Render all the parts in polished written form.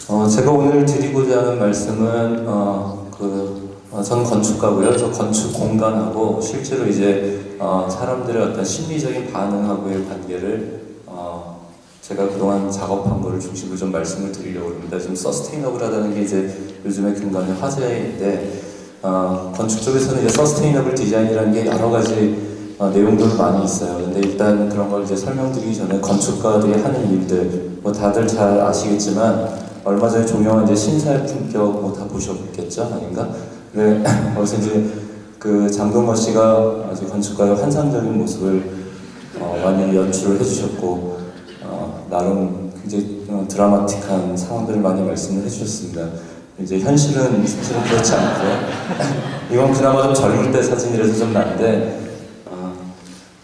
제가 오늘 드리고자 하는 말씀은 저는 건축가고요. 저 건축 공간하고 실제로 이제 사람들의 어떤 심리적인 반응하고의 관계를 제가 그동안 작업한 거를 중심으로 좀 말씀을 드리려고 합니다. 좀 서스테이너블하다는 게 이제 요즘에 근간의 화제인데 건축 쪽에서는 이제 서스테이너블 디자인이라는 게 여러 가지 내용들이 많이 있어요. 근데 일단 그런 걸 이제 설명드리기 전에 건축가들이 하는 일들 뭐 다들 잘 아시겠지만 얼마 전에 종영한 이제 신사의 품격 뭐 다 보셨겠죠? 아닌가? 네, 거기서 이제 그 장동건 씨가 아주 건축가의 환상적인 모습을 많이 연출을 해주셨고 나름 굉장히 드라마틱한 상황들을 많이 말씀을 해주셨습니다. 이제 현실은 실제로 그렇지 않고요. 이건 그나마 좀 젊을 때 사진이라서 좀 난데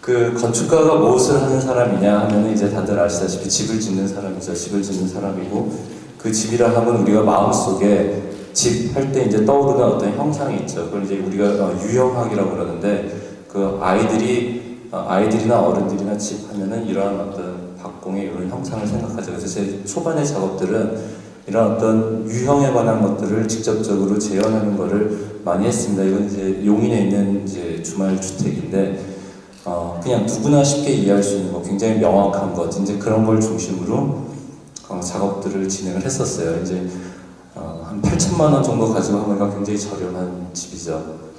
그 건축가가 무엇을 하는 사람이냐 하면 이제 다들 아시다시피 집을 짓는 사람이죠. 집을 짓는 사람이고 그 집이라 하면 우리가 마음속에 집 할 때 이제 떠오르는 어떤 형상이 있죠. 그걸 이제 우리가 유형학이라고 그러는데 그 아이들이나 어른들이나 집 하면은 이러한 어떤 박공의 이런 형상을 생각하죠. 그래서 제 초반의 작업들은 이런 어떤 유형에 관한 것들을 직접적으로 재현하는 것을 많이 했습니다. 이건 이제 용인에 있는 이제 주말 주택인데 그냥 누구나 쉽게 이해할 수 있는 거, 굉장히 명확한 것, 이제 그런 걸 중심으로 작업들을 진행을 했었어요. 이제 한 8천만 원 정도 가지고 하면 굉장히 저렴한 집이죠.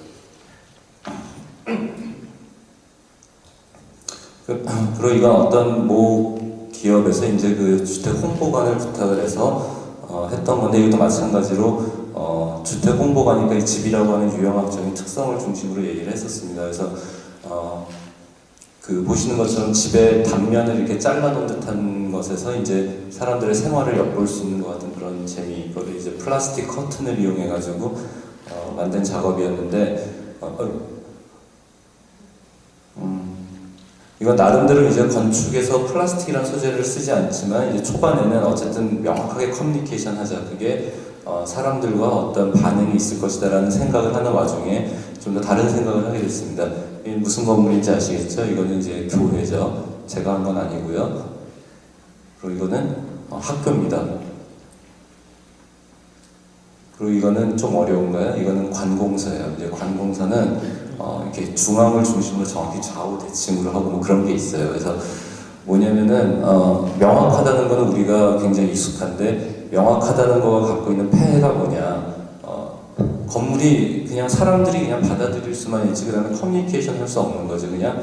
그리고 이건 어떤 모 기업에서 이제 그 주택 홍보관을 부탁을 해서 했던 건데 이것도 마찬가지로 주택 홍보관이니까 이 집이라고 하는 유형학적인 특성을 중심으로 얘기를 했었습니다. 그래서 그 보시는 것처럼 집의 단면을 이렇게 잘라놓은 듯한 것에서 이제 사람들의 생활을 엿볼 수 있는 것 같은 그런 재미, 그걸 이제 플라스틱 커튼을 이용해가지고 만든 작업이었는데 이건 나름대로 이제 건축에서 플라스틱이라는 소재를 쓰지 않지만 이제 초반에는 어쨌든 명확하게 커뮤니케이션 하자. 그게 사람들과 어떤 반응이 있을 것이다라는 생각을 하는 와중에 좀 더 다른 생각을 하게 됐습니다. 이 무슨 건물인지 아시겠죠? 이거는 이제 교회죠. 제가 한 건 아니고요. 그리고 이거는 학교입니다. 그리고 이거는 좀 어려운가요? 이거는 관공서예요. 이제 관공서는 이렇게 중앙을 중심으로 정확히 좌우 대칭으로 하고 뭐 그런 게 있어요. 그래서 뭐냐면은 명확하다는 거는 우리가 굉장히 익숙한데 명확하다는 거가 갖고 있는 폐해가 뭐냐? 건물이 그냥 사람들이 그냥 받아들일 수만 있지 그다음에 커뮤니케이션 할 수 없는 거죠. 그냥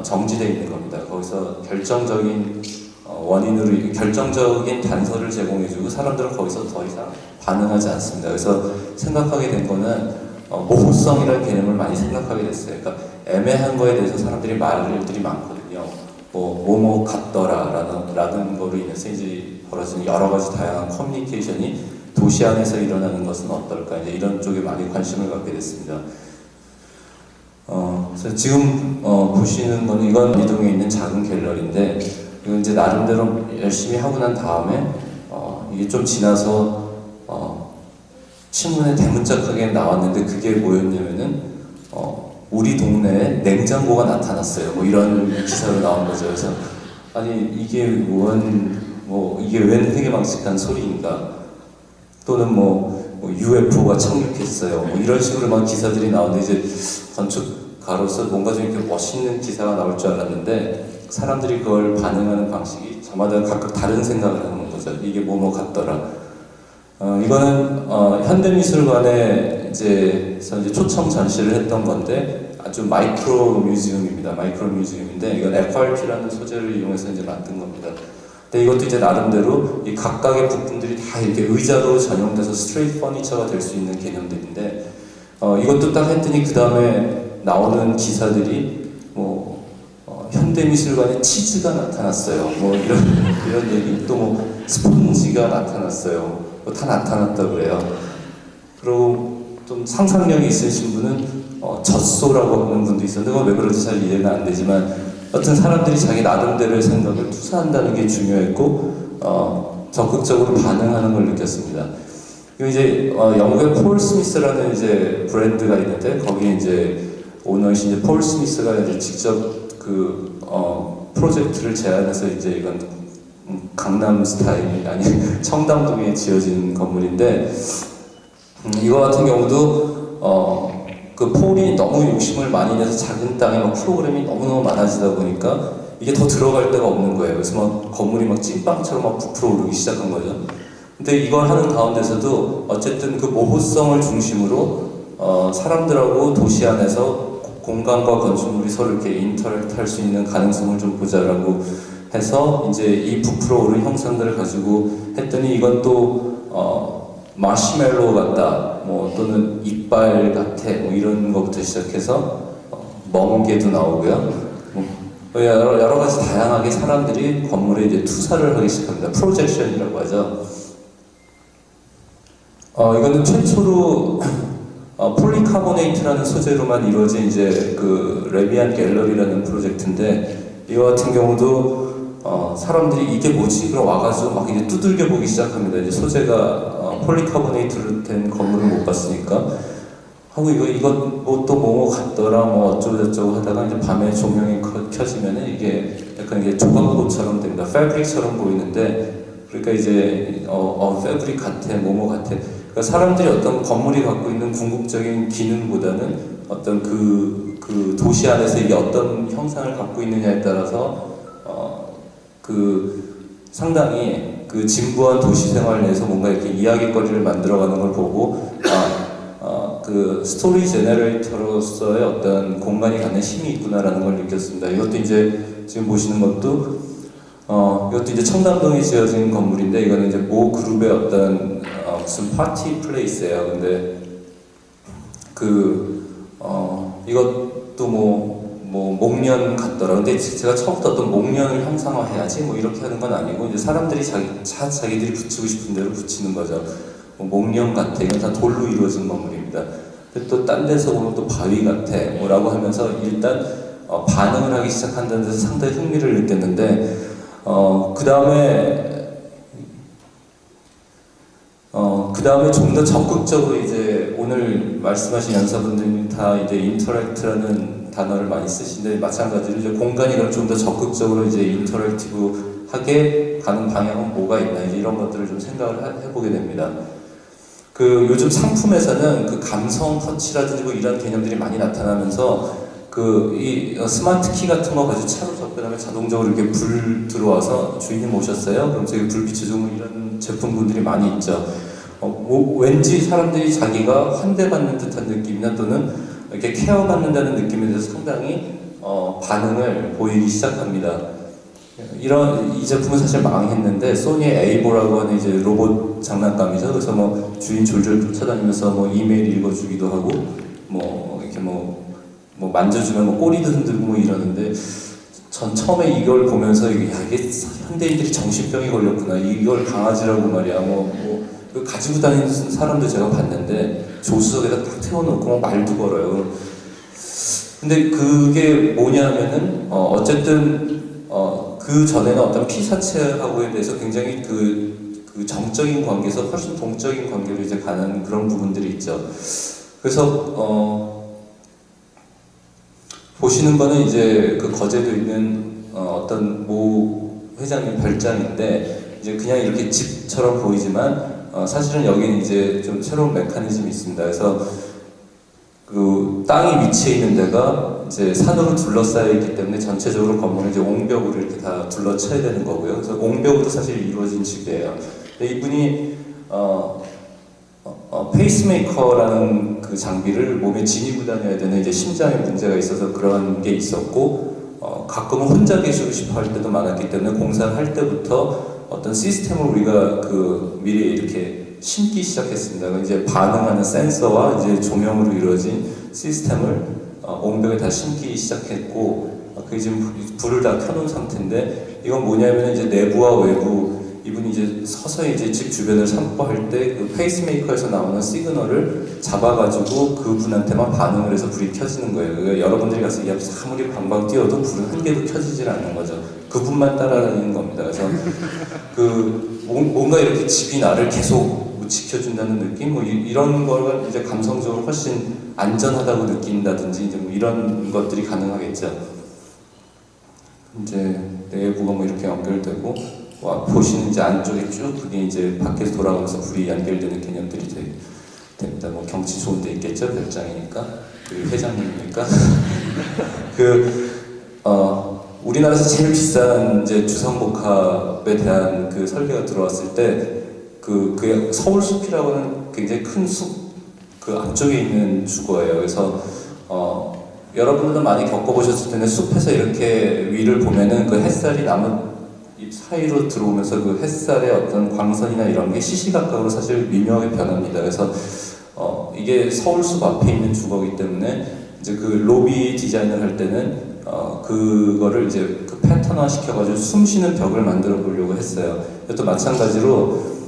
정지되어 있는 겁니다. 거기서 결정적인 원인으로 결정적인 단서를 제공해주고 사람들은 거기서 더 이상 반응하지 않습니다. 그래서 생각하게 된 거는 모호성이라는 개념을 많이 생각하게 됐어요. 그러니까 애매한 거에 대해서 사람들이 말들이 많거든요. 뭐뭐 같더라라는 거로 인해서 이제 벌어지는 여러 가지 다양한 커뮤니케이션이 도시 안에서 일어나는 것은 어떨까 이제 이런 쪽에 많이 관심을 갖게 됐습니다. 그래서 지금 보시는 거는 이건 이동에 있는 작은 갤러리인데 이건 이제 나름대로 열심히 하고 난 다음에 이게 좀 지나서 신문에 대문짝하게 나왔는데 그게 뭐였냐면은 우리 동네에 냉장고가 나타났어요. 뭐 이런 기사로 나온 거죠. 그래서 아니 이게 이게 웬 회계망측한 소리인가? 또는 UFO가 착륙했어요. 뭐 이런 식으로 막 기사들이 나오는데 이제 건축가로서 뭔가 좀 이렇게 멋있는 기사가 나올 줄 알았는데 사람들이 그걸 반응하는 방식이 저마다 각각 다른 생각을 하는 거죠. 이게 뭐뭐 같더라. 이거는 현대미술관에 이제 초청 전시를 했던 건데 아주 마이크로 뮤지엄입니다. 마이크로 뮤지엄인데 이건 FRP라는 소재를 이용해서 이제 만든 겁니다. 근데 이것도 이제 나름대로 이 각각의 부품들이 다 이렇게 의자로 전용돼서 스트레이트 퍼니처가 될 수 있는 개념들인데 이것도 딱 했더니 그 다음에 나오는 기사들이 현대미술관에 치즈가 나타났어요. 뭐 이런 얘기 또 스펀지가 나타났어요. 다 나타났다고 그래요. 그리고 좀 상상력이 있으신 분은 젖소라고 하는 분도 있었는데 그건 왜 그런지 잘 이해가 안 되지만 어떤 사람들이 자기 나름대로의 생각을 투사한다는 게 중요했고 적극적으로 반응하는 걸 느꼈습니다. 그리고 이제 영국의 폴 스미스라는 이제 브랜드가 있는데 거기에 이제 오너이신 이제 폴 스미스가 이제 직접 그 프로젝트를 제안해서 이제 이건 강남 스타일 아니 청담동에 지어진 건물인데 이거 같은 경우도 그 폴이 너무 욕심을 많이 내서 작은 땅에 막 프로그램이 너무너무 많아지다 보니까 이게 더 들어갈 데가 없는 거예요. 그래서 막 건물이 막 찐빵처럼 막 부풀어 오르기 시작한 거죠. 근데 이걸 하는 가운데서도 어쨌든 그 모호성을 중심으로 사람들하고 도시 안에서 공간과 건축물이 서로 이렇게 인터랙트 할 수 있는 가능성을 좀 보자라고 해서 이제 이 부풀어 오른 형상들을 가지고 했더니 이건 또 마시멜로 같다, 뭐 또는 이빨 같아, 뭐 이런 것부터 시작해서 멍게도 나오고요. 여러 가지 다양하게 사람들이 건물에 이제 투사를 하기 시작합니다. 프로젝션이라고 하죠. 이거는 최초로 폴리카보네이트라는 소재로만 이루어진 이제 그 레비안 갤러리라는 프로젝트인데 이거 같은 경우도 사람들이 이게 뭐지? 그럼 와가지고 막 이제 두들겨 보기 시작합니다. 이제 소재가 폴리카보네이트로 된 건물을 못 봤으니까 하고 이거 뭐 또 뭐뭐 같더라 뭐 어쩌고저쩌고 하다가 이제 밤에 조명이 켜지면은 이게 약간 이게 조각꽃처럼 됩니다. 패브릭처럼 보이는데 그러니까 이제 패브릭 같아 뭐뭐 같아. 그러니까 사람들이 어떤 건물이 갖고 있는 궁극적인 기능보다는 어떤 그 도시 안에서 이게 어떤 형상을 갖고 있느냐에 따라서 상당히 그 진부한 도시 생활 내에서 뭔가 이렇게 이야기거리를 만들어가는 걸 보고 그 스토리 제너레이터로서의 어떤 공간이 갖는 힘이 있구나라는 걸 느꼈습니다. 이것도 이제 지금 보시는 것도 이것도 이제 청담동에 지어진 건물인데 이거는 이제 모 그룹의 어떤 무슨 파티 플레이스예요. 근데 이것도 뭐 목련 같더라. 근데 제가 처음부터 어떤 목련을 형상화해야지 뭐 이렇게 하는 건 아니고 이제 사람들이 자기들이 붙이고 싶은 대로 붙이는 거죠. 목련 같아. 이건 다 돌로 이루어진 건물입니다. 또 딴 데서 보면 또 바위 같아. 뭐라고 하면서 일단 반응을 하기 시작한다는 데서 상당히 흥미를 느꼈는데 그 다음에 좀 더 적극적으로 이제 오늘 말씀하신 연사분들이 다 이제 인터랙트라는 단어를 많이 쓰시는데 마찬가지로 이제 공간이 그럼 좀 더 적극적으로 이제 인터랙티브하게 가는 방향은 뭐가 있나 이제 이런 것들을 좀 생각을 해보게 됩니다. 그 요즘 상품에서는 그 감성 터치라든지 뭐 이런 개념들이 많이 나타나면서 이 스마트 키 같은 거 가지고 차로 접근하면 자동적으로 이렇게 불 들어와서 주인님 오셨어요? 그럼 저기 불 비춰주고 뭐 이런 제품군들이 많이 있죠. 왠지 사람들이 자기가 환대받는 듯한 느낌이나 또는 이렇게 케어받는다는 느낌에 대해서 상당히 반응을 보이기 시작합니다. 이 제품은 사실 망했는데 소니의 에이보라고 하는 이제 로봇 장난감이죠. 그래서 뭐 주인 졸졸 쫓아다니면서 뭐 이메일 읽어주기도 하고 뭐 이렇게 뭐 만져주면 뭐 꼬리도 흔들고 뭐 이러는데 전 처음에 이걸 보면서 이게 현대인들이 정신병이 걸렸구나. 이걸 강아지라고 말이야. 가지고 다니는 사람도 제가 봤는데 조수석에다 딱 태워놓고 말도 걸어요. 근데 그게 뭐냐면은 어쨌든 그 전에는 어떤 피사체하고에 대해서 굉장히 그 정적인 관계에서 훨씬 동적인 관계로 이제 가는 그런 부분들이 있죠. 그래서 보시는 거는 이제 그 거제도 있는 어떤 모 회장님 별장인데 이제 그냥 이렇게 집처럼 보이지만 사실은 여기는 이제 좀 새로운 메커니즘이 있습니다. 그래서 그 땅이 위치해 있는 데가 이제 산으로 둘러싸여 있기 때문에 전체적으로 건물은 이제 옹벽으로 이렇게 다 둘러쳐야 되는 거고요. 그래서 옹벽으로 사실 이루어진 집이에요. 근데 이분이 페이스메이커라는 그 장비를 몸에 지니고 다녀야 되는 이제 심장에 문제가 있어서 그런 게 있었고 가끔은 혼자 계시고 싶어 할 때도 많았기 때문에 공사를 할 때부터 어떤 시스템을 우리가 미리 이렇게 심기 시작했습니다. 이제 반응하는 센서와 이제 조명으로 이루어진 시스템을 옹벽에 다 심기 시작했고 그게 지금 불을 다 켜놓은 상태인데 이건 뭐냐면 이제 내부와 외부 이분이 이제 서서히 이제 집 주변을 산보할 때 그 페이스메이커에서 나오는 시그널을 잡아가지고 그분한테만 반응을 해서 불이 켜지는 거예요. 그러니까 여러분들이 가서 이 앞에서 아무리 방방 뛰어도 불은 한 개도 켜지질 않는 거죠. 그분만 따라다니는 겁니다. 그래서 뭔가 이렇게 집이 나를 계속 지켜준다는 느낌, 뭐 이런 걸 이제 감성적으로 훨씬 안전하다고 느낀다든지 이제 뭐 이런 것들이 가능하겠죠. 이제 내부가 뭐 이렇게 연결되고 보시는 이제 안쪽에 쭉 그게 이제 밖에서 돌아가면서 불이 연결되는 개념들이 됩니다. 뭐 경치 좋은 데 있겠죠, 별장이니까, 그 회장님이니까. 우리나라에서 제일 비싼 이제 주상복합에 대한 그 설계가 들어왔을 때 그 서울숲이라고는 굉장히 큰 숲 그 앞쪽에 있는 주거예요. 그래서 여러분들도 많이 겪어보셨을 텐데 숲에서 이렇게 위를 보면은 그 햇살이 나무 잎 사이로 들어오면서 그 햇살의 어떤 광선이나 이런 게 시시각각으로 사실 미묘하게 변합니다. 그래서 이게 서울숲 앞에 있는 주거이기 때문에 이제 그 로비 디자인을 할 때는 그거를 이제 그 패턴화 시켜가지고 숨 쉬는 벽을 만들어 보려고 했어요. 또 마찬가지로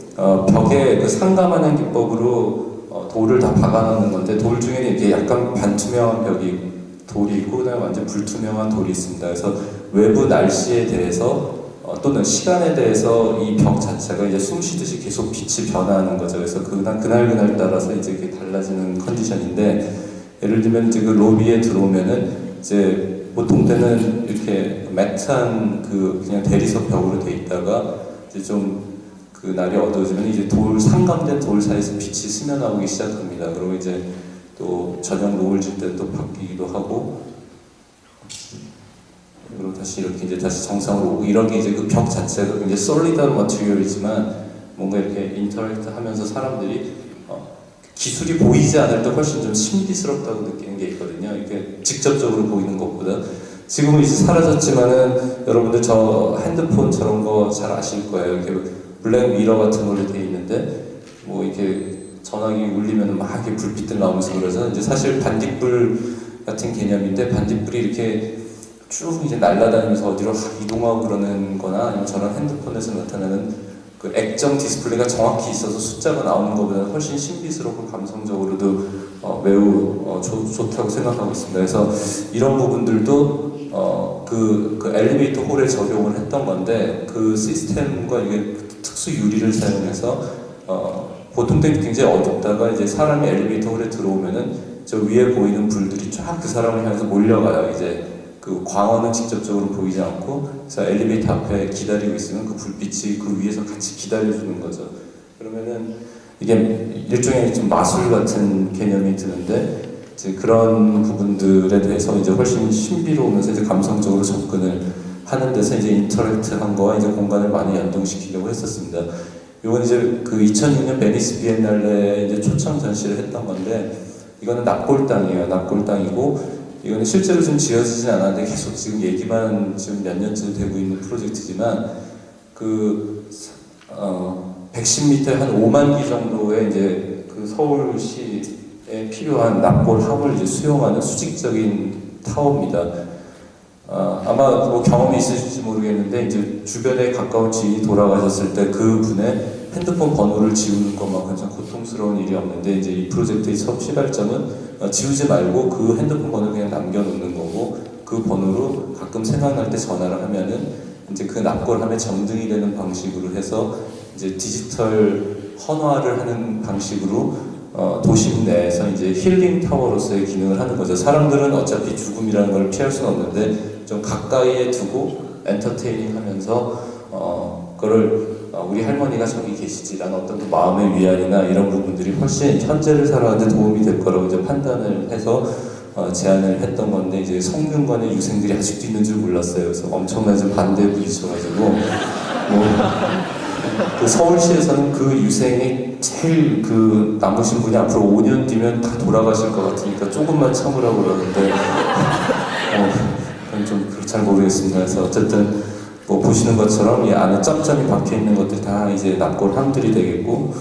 벽에 그 상감하는 기법으로 돌을 다 박아놓는 건데 돌 중에는 이렇게 약간 반투명한 돌이 있고 그다음에 완전 불투명한 돌이 있습니다. 그래서 외부 날씨에 대해서 또는 시간에 대해서 이 벽 자체가 이제 숨 쉬듯이 계속 빛이 변화하는 거죠. 그래서 그날 따라서 이제 이게 달라지는 컨디션인데 예를 들면 이제 그 로비에 들어오면은 이제 보통 때는 이렇게 매트한 그냥 대리석 벽으로 돼 있다가 이제 좀 그 날이 어두워지면 이제 상감된 돌 사이에서 빛이 스며나오기 시작합니다. 그리고 이제 또 저녁 노을 질 때 또 바뀌기도 하고 그리고 다시 이렇게 이제 다시 정상으로 오고 이런 게 이제 그 벽 자체가 굉장히 솔리드한 머티리얼이지만 뭔가 이렇게 인터랙트 하면서 사람들이 기술이 보이지 않을 때 훨씬 좀 신비스럽다고 느끼는 게 있거든요. 이렇게 직접적으로 보이는 것보다. 지금은 이제 사라졌지만은 여러분들 저 핸드폰 저런 거 잘 아실 거예요. 이렇게 블랙 미러 같은 걸로 돼 있는데 뭐 이렇게 전화기 울리면 막 이렇게 불빛들 나오면서 그래서 이제 사실 반딧불 같은 개념인데 반딧불이 이렇게 쭉 이제 날아다니면서 어디로 이동하고 그러는 거나 아니면 저런 핸드폰에서 나타나는 그 액정 디스플레이가 정확히 있어서 숫자가 나오는 것보다 훨씬 신비스럽고 감성적으로도 매우 좋다고 생각하고 있습니다. 그래서 이런 부분들도 그 엘리베이터 홀에 적용을 했던 건데 그 시스템과 이게 특수 유리를 사용해서 보통 때는 굉장히 어둡다가 이제 사람이 엘리베이터 홀에 들어오면은 저 위에 보이는 불들이 쫙 그 사람을 향해서 몰려가요. 이제 그 광원은 직접적으로 보이지 않고 그래서 엘리베이터 앞에 기다리고 있으면 그 불빛이 그 위에서 같이 기다려주는 거죠. 그러면은 이게 일종의 좀 마술 같은 개념이 드는데 이제 그런 부분들에 대해서 이제 훨씬 신비로우면서 이제 감성적으로 접근을 하는 데서 이제 인터랙트한 거와 이제 공간을 많이 연동시키려고 했었습니다. 이건 이제 그 2006년 베니스 비엔날레에 이제 초청 전시를 했던 건데 이거는 납골당이에요. 납골당이고 이거는 실제로 좀 지어지진 않았는데 계속 지금 얘기만 지금 몇 년째 되고 있는 프로젝트지만 그 110m 한 5만 기 정도의 이제 그 서울시에 필요한 납골함을 이제 수용하는 수직적인 타워입니다. 아마 뭐 경험이 있으실지 모르겠는데 이제 주변에 가까운 지인이 돌아가셨을 때 그 분의 핸드폰 번호를 지우는 것만큼 참 고통스러운 일이 없는데 이제 이 프로젝트의 첫 시발점은 지우지 말고 그 핸드폰 번호를 그냥 남겨놓는 거고 그 번호로 가끔 생각날 때 전화를 하면은 이제 그 납골함에 정등이 되는 방식으로 해서 이제 디지털 헌화를 하는 방식으로 도심 내에서 이제 힐링 타워로서의 기능을 하는 거죠. 사람들은 어차피 죽음이라는 걸 피할 수는 없는데 좀 가까이에 두고 엔터테이닝 하면서 그거를 우리 할머니가 저기 계시지라는 어떤 그 마음의 위안이나 이런 부분들이 훨씬 현재를 살아가는데 도움이 될 거라고 이제 판단을 해서 제안을 했던 건데 이제 성균관의 유생들이 아직도 있는 줄 몰랐어요. 그래서 엄청나게 반대에 부딪혀가지고 그 서울시에서는 그 유생이 제일 그 남으신 분이 앞으로 5년 뒤면 다 돌아가실 것 같으니까 조금만 참으라고 그러는데 그건 좀 잘 모르겠습니다. 그래서 어쨌든 뭐 보시는 것처럼 이 안에 점점이 박혀 있는 것들이 다 이제 납골함들이 되겠고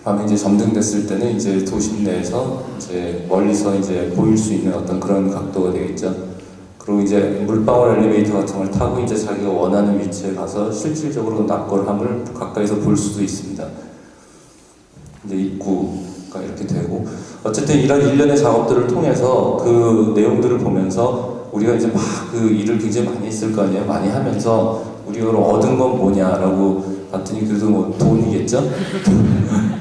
밤에 이제 점등됐을 때는 이제 도심 내에서 이제 멀리서 이제 보일 수 있는 어떤 그런 각도가 되겠죠. 그리고 이제 물방울 엘리베이터 같은 걸 타고 이제 자기가 원하는 위치에 가서 실질적으로 납골함을 가까이서 볼 수도 있습니다. 이제 입구가 이렇게 되고 어쨌든 이런 일련의 작업들을 통해서 그 내용들을 보면서 우리가 이제 막 그 일을 굉장히 많이 했을 거 아니에요. 많이 하면서 우리가 얻은 건 뭐냐라고 봤더니 그래도 뭐 돈이겠죠?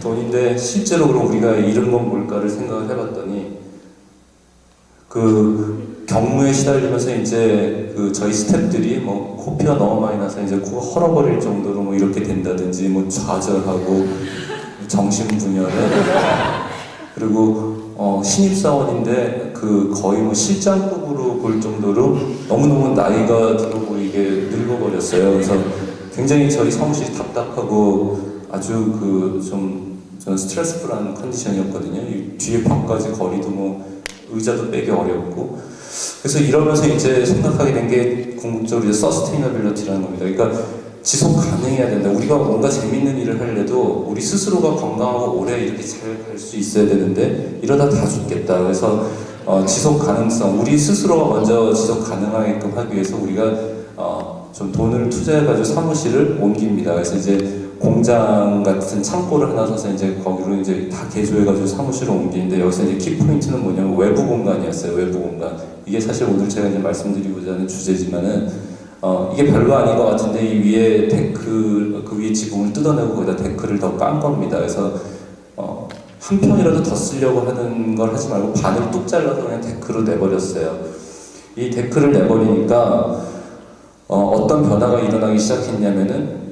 돈인데 실제로 그럼 우리가 잃은 건 뭘까를 생각을 해봤더니 그 경무에 시달리면서 이제 그 저희 스태프들이 뭐 코피가 너무 많이 나서 이제 코가 헐어버릴 정도로 뭐 이렇게 된다든지 뭐 좌절하고 정신분열에 그리고 신입사원인데 그 거의 뭐 실장급으로 볼 정도로 너무너무 나이가 들어 보이게 늙어버렸어요. 그래서 굉장히 저희 사무실이 답답하고 아주 그 좀 저는 스트레스풀한 컨디션이었거든요. 이 뒤에 밖까지 거리도 뭐 의자도 빼기 어렵고 그래서 이러면서 이제 생각하게 된 게 궁극적으로 이제 서스테이너빌리티라는 겁니다. 그러니까 지속 가능해야 된다. 우리가 뭔가 재밌는 일을 하려도 우리 스스로가 건강하고 오래 이렇게 잘 갈 수 있어야 되는데 이러다 다 죽겠다. 그래서 지속 가능성, 우리 스스로가 먼저 지속 가능하게끔 하기 위해서 우리가 좀 돈을 투자해가지고 사무실을 옮깁니다. 그래서 이제 공장 같은 창고를 하나 사서 이제 거기로 이제 다 개조해가지고 사무실을 옮기는데 여기서 이제 키포인트는 뭐냐면 외부 공간이었어요. 외부 공간. 이게 사실 오늘 제가 이제 말씀드리고자 하는 주제지만은 이게 별거 아닌 것 같은데 이 위에 데크 그 위에 지붕을 뜯어내고 거기다 데크를 더 깐 겁니다. 그래서 한 편이라도 더 쓰려고 하는 걸 하지 말고 반을 뚝 잘라서 그냥 데크로 내버렸어요. 이 데크를 내버리니까 어떤 변화가 일어나기 시작했냐면은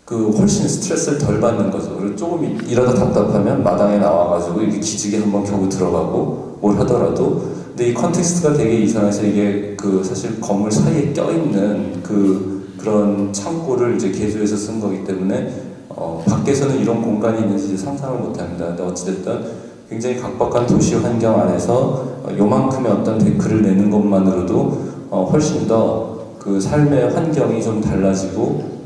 그 훨씬 스트레스를 덜 받는 거죠. 그리고 조금 일하다 답답하면 마당에 나와가지고 이렇게 기지개 한번 겨우 들어가고 뭘 하더라도 근데 이 컨텍스트가 되게 이상해서 이게 그 사실 건물 사이에 껴있는 그런 창고를 이제 개조해서 쓴 거기 때문에 밖에서는 이런 공간이 있는지 상상을 못합니다. 근데 어찌됐든 굉장히 각박한 도시 환경 안에서 요만큼의 어떤 데크를 내는 것만으로도 훨씬 더 그 삶의 환경이 좀 달라지고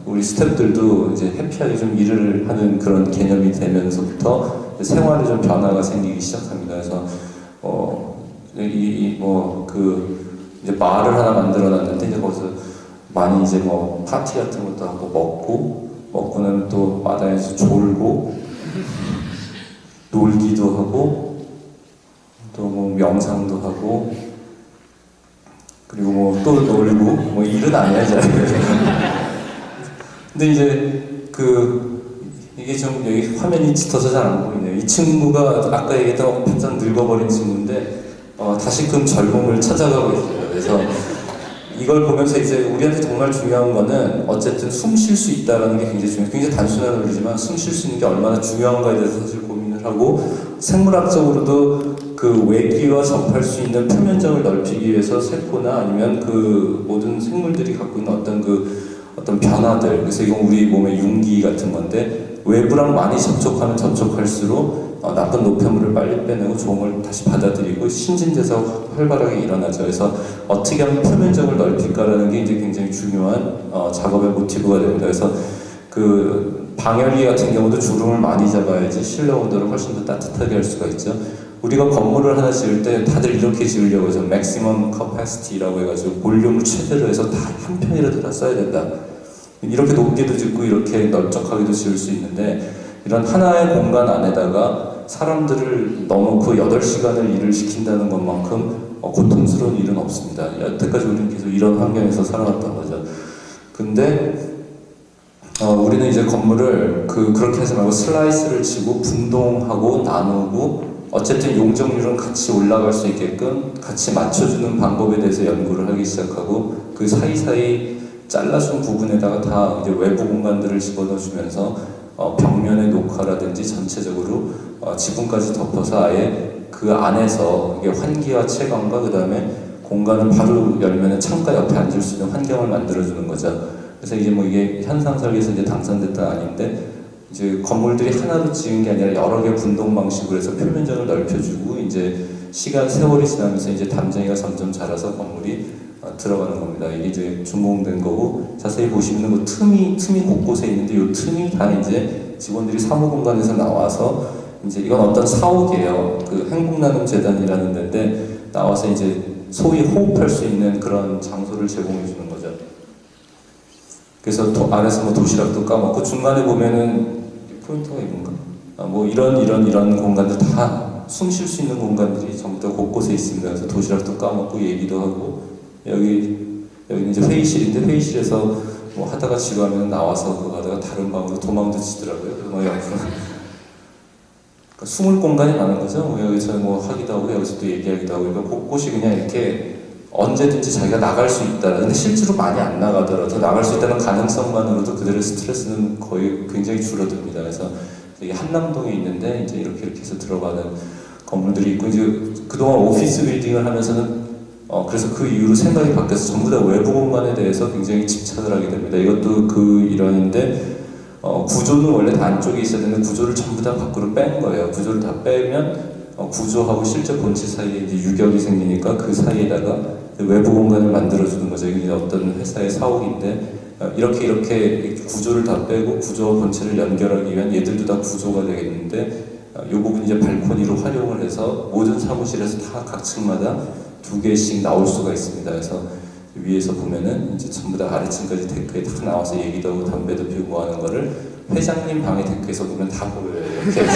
우리 스태프들도 이제 해피하게 좀 일을 하는 그런 개념이 되면서부터 생활에 좀 변화가 생기기 시작합니다. 그래서 이제 마을을 하나 만들어놨는데 이제 거기서 많이 이제 뭐 파티 같은 것도 하고 먹고는 또 마당에서 졸고 놀기도 하고 또 뭐 명상도 하고 그리고 뭐 또 놀고 뭐 일은 아니야 이제. 근데 이제 이게 좀 여기 화면이 짙어서 잘 안 보이네요. 이 친구가 아까 얘기했던 한참 늙어버린 친구인데 다시금 젊음을 찾아가고 있어요. 그래서 이걸 보면서 이제 우리한테 정말 중요한 거는 어쨌든 숨 쉴 수 있다는 게 굉장히 중요해요. 굉장히 단순한 논리지만 숨 쉴 수 있는 게 얼마나 중요한가에 대해서 사실 고민을 하고 생물학적으로도 그 외기와 접할 수 있는 표면적을 넓히기 위해서 세포나 아니면 그 모든 생물들이 갖고 있는 어떤 변화들, 그래서 이건 우리 몸의 융기 같은 건데 외부랑 많이 접촉하면 접촉할수록 나쁜 노폐물을 빨리 빼내고 좋은 걸 다시 받아들이고 신진대사가 활발하게 일어나죠. 그래서 어떻게 하면 표면적을 넓힐까라는 게 이제 굉장히 중요한 작업의 모티브가 됩니다. 그래서 그 방열기 같은 경우도 주름을 많이 잡아야지 실내 온도를 훨씬 더 따뜻하게 할 수가 있죠. 우리가 건물을 하나 지을 때 다들 이렇게 지으려고 해서 맥시멈 커패시티라고 해가지고 볼륨을 최대로 해서 다 한 편이라도 다 써야 된다. 이렇게 높게도 짓고 이렇게 넓적하게도 지을 수 있는데 이런 하나의 공간 안에다가 사람들을 넣어놓고 8시간을 일을 시킨다는 것만큼 고통스러운 일은 없습니다. 여태까지 우리는 계속 이런 환경에서 살아왔던 거죠. 근데 우리는 이제 건물을 그렇게 하지 말고 슬라이스를 치고 분동하고 나누고 어쨌든 용적률은 같이 올라갈 수 있게끔 같이 맞춰주는 방법에 대해서 연구를 하기 시작하고 그 사이사이 잘라준 부분에다가 다 이제 외부 공간들을 집어넣어주면서 벽면의 녹화라든지 전체적으로 지붕까지 덮어서 아예 그 안에서 이게 환기와 채광과 그 다음에 공간을 바로 열면은 창가 옆에 앉을 수 있는 환경을 만들어주는 거죠. 그래서 이제 뭐 이게 현상 설계에서 이제 당선됐다 아닌데 이제 건물들이 하나로 지은 게 아니라 여러 개 분동 방식으로 해서 표면적을 넓혀주고 이제 세월이 지나면서 이제 담쟁이가 점점 자라서 건물이 들어가는 겁니다. 이게 이제 준공된 거고 자세히 보시면 그 틈이 곳곳에 있는데 이 틈이 다 이제 직원들이 사무공간에서 나와서 이제 이건 어떤 사옥이에요. 그 행복나눔재단이라는 데인데 나와서 이제 소위 호흡할 수 있는 그런 장소를 제공해 주는 거죠. 그래서 안에서 뭐 도시락도 까먹고 중간에 보면은 포인트가 있는가? 뭐 이런 공간들 다 숨 쉴 수 있는 공간들이 전부 다 곳곳에 있습니다. 그래서 도시락도 까먹고 얘기도 하고 여기는 이제 회의실인데 회의실에서 뭐 하다가 지루하면 나와서 그거 하다가 다른 방으로 도망도 치더라고요. 그래서 뭐 옆으로 숨을 공간이 많은 거죠. 뭐 여기서 뭐 하기도 하고 여기서 또 얘기하기도 하고 그러니까 곳곳이 그냥 이렇게 언제든지 자기가 나갈 수 있다. 근데 실제로 많이 안 나가더라도 나갈 수 있다는 가능성만으로도 그들의 스트레스는 거의 굉장히 줄어듭니다. 그래서 이 한남동에 있는데 이제 이렇게 해서 들어가는 건물들이 있고 이제 그동안 오피스 빌딩을 하면서는 그래서 그 이후로 생각이 바뀌어서 전부 다 외부 공간에 대해서 굉장히 집착을 하게 됩니다. 이것도 그 일환인데 구조는 원래 다 안쪽에 있어야 되는데 구조를 전부 다 밖으로 뺀 거예요. 구조를 다 빼면 구조하고 실제 본체 사이에 이제 유격이 생기니까 그 사이에다가 외부 공간을 만들어주는 거죠. 이게 어떤 회사의 사옥인데 이렇게 구조를 다 빼고 구조와 본체를 연결하기 위한 얘들도 다 구조가 되겠는데 이 부분 이제 발코니로 활용을 해서 모든 사무실에서 다 각 층마다 2개씩 나올 수가 있습니다. 그래서 위에서 보면은 이제 전부 다 아래층까지 데크에 다 나와서 얘기도 하고 담배도 피우고 뭐 하는 거를 회장님 방의 데크에서 보면 다 보여요. 이렇게.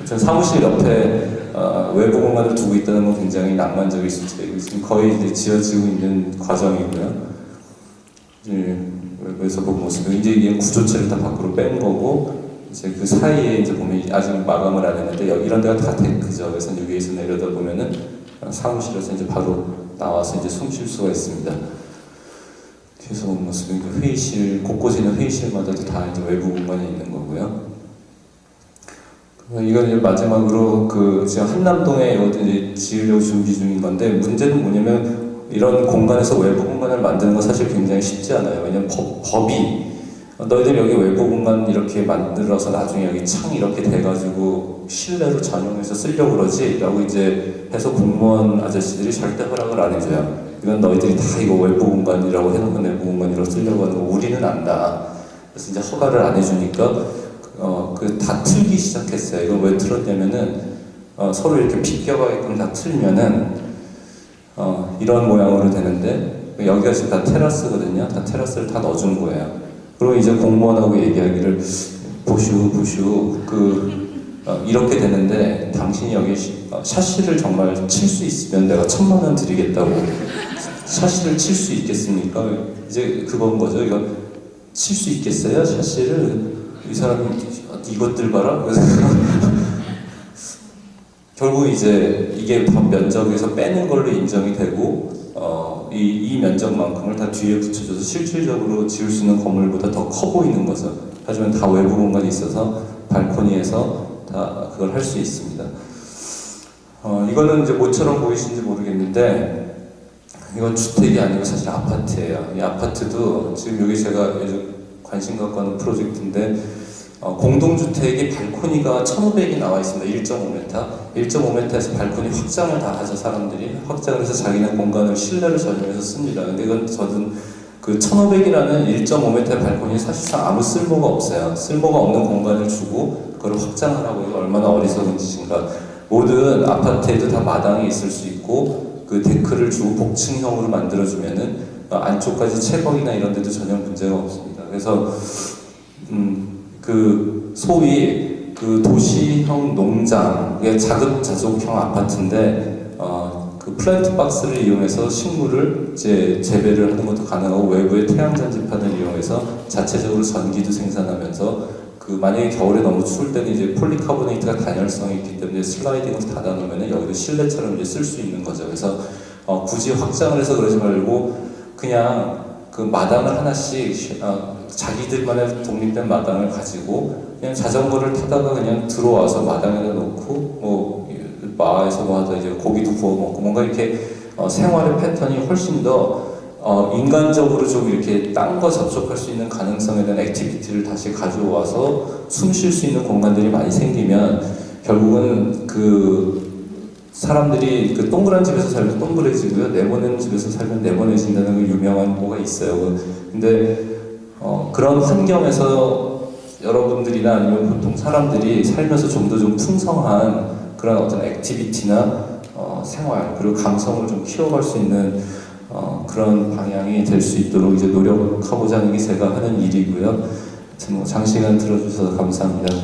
전 사무실 옆에 외부 공간을 두고 있다는 건 굉장히 낭만적일 수 있어요. 지금 거의 이제 지어지고 있는 과정이고요. 외부에서 본 모습은 이제 이 구조체를 다 밖으로 뺀 거고 이제 그 사이에 이제 보면 아직 마감을 안 했는데 이런 데가 다 데크죠. 그래서 여기에서 내려다 보면은 사무실에서 이제 바로 나와서 이제 숨 쉴 수가 있습니다. 뒤에서 본 모습은 회의실 곳곳에 있는 회의실마다도 다 이제 외부 공간이 있는 거고요. 이건 이제 마지막으로 지금 한남동에 이제 지으려고 준비 중인 건데 문제는 뭐냐면 이런 공간에서 외부 공간을 만드는 건 사실 굉장히 쉽지 않아요. 왜냐면 법이 너희들 여기 외부 공간 이렇게 만들어서 나중에 여기 창 이렇게 돼가지고 실내로 전용해서 쓰려고 그러지? 라고 이제 해서 공무원 아저씨들이 절대 허락을 안 해줘요. 이건 너희들이 다 이거 외부 공간이라고 해놓고 내부 공간이라고 쓰려고 하는 거 우리는 안다. 그래서 이제 허가를 안 해주니까 다 틀기 시작했어요. 이걸 왜 틀었냐면은 서로 이렇게 비껴가게끔 다 틀면은 이런 모양으로 되는데 여기가 지금 다 테라스거든요. 다 테라스를 다 넣어준 거예요. 그리고 이제 공무원하고 얘기하기를 보슈 이렇게 되는데 당신이 여기 샤시를 정말 칠 수 있으면 내가 1,000만 원 드리겠다고. 샤시를 칠 수 있겠습니까? 이제 그건 거죠. 이거 칠 수 있겠어요? 샤시를? 이 사람이 이것들 봐라? 그래서 결국 이제 이게 법 면적에서 빼는 걸로 인정이 되고 이 면적만큼을 다 뒤에 붙여줘서 실질적으로 지을 수 있는 건물보다 더 커 보이는 거죠. 하지만 다 외부 공간이 있어서 발코니에서 다 그걸 할 수 있습니다. 이거는 이제 뭐처럼 보이시는지 모르겠는데 이건 주택이 아니고 사실 아파트예요. 이 아파트도 지금 여기 제가 요즘 관심 갖고 하는 프로젝트인데 공동주택이 발코니가 1,500이 나와 있습니다. 1.5m. 1.5m에서 발코니 확장을 다 하죠. 사람들이 확장을 해서 자기네 공간을 실내로 전용해서 씁니다. 근데 이건 저는 그 1,500이라는 1.5m의 발코니 사실상 아무 쓸모가 없어요. 쓸모가 없는 공간을 주고 그걸 확장하라고 이거 얼마나 어리석은 짓인가. 모든 아파트에도 다 마당이 있을 수 있고 그 데크를 주고 복층형으로 만들어주면은 안쪽까지 채광이나 이런 데도 전혀 문제가 없습니다. 그래서 소위 도시형 농장, 자급자족형 아파트인데 그 플랜트 박스를 이용해서 식물을 이제 재배를 하는 것도 가능하고 외부의 태양 전지판을 이용해서 자체적으로 전기도 생산하면서 만약에 겨울에 너무 추울 때는 이제 폴리카보네이트가 단열성이 있기 때문에 슬라이딩을 닫아놓으면 여기도 실내처럼 이제 쓸 수 있는 거죠. 그래서 굳이 확장을 해서 그러지 말고 그냥 그 마당을 하나씩 자기들만의 독립된 마당을 가지고 그냥 자전거를 타다가 그냥 들어와서 마당에다 놓고 마을에서 뭐 하다 이제 고기도 구워 먹고 뭔가 이렇게 생활의 패턴이 훨씬 더 인간적으로 좀 이렇게 땅과 접촉할 수 있는 가능성에 대한 액티비티를 다시 가져와서 숨 쉴 수 있는 공간들이 많이 생기면 결국은 사람들이 동그란 집에서 살면 동그래지고요. 네모난 집에서 살면 네모내진다는 그 유명한 뭐가 있어요. 근데 그런 환경에서 여러분들이나 아니면 보통 사람들이 살면서 좀 더 좀 풍성한 그런 어떤 액티비티나 생활 그리고 감성을 좀 키워갈 수 있는 그런 방향이 될 수 있도록 이제 노력하고자 하는 게 제가 하는 일이고요. 하여튼 장시간 들어주셔서 감사합니다.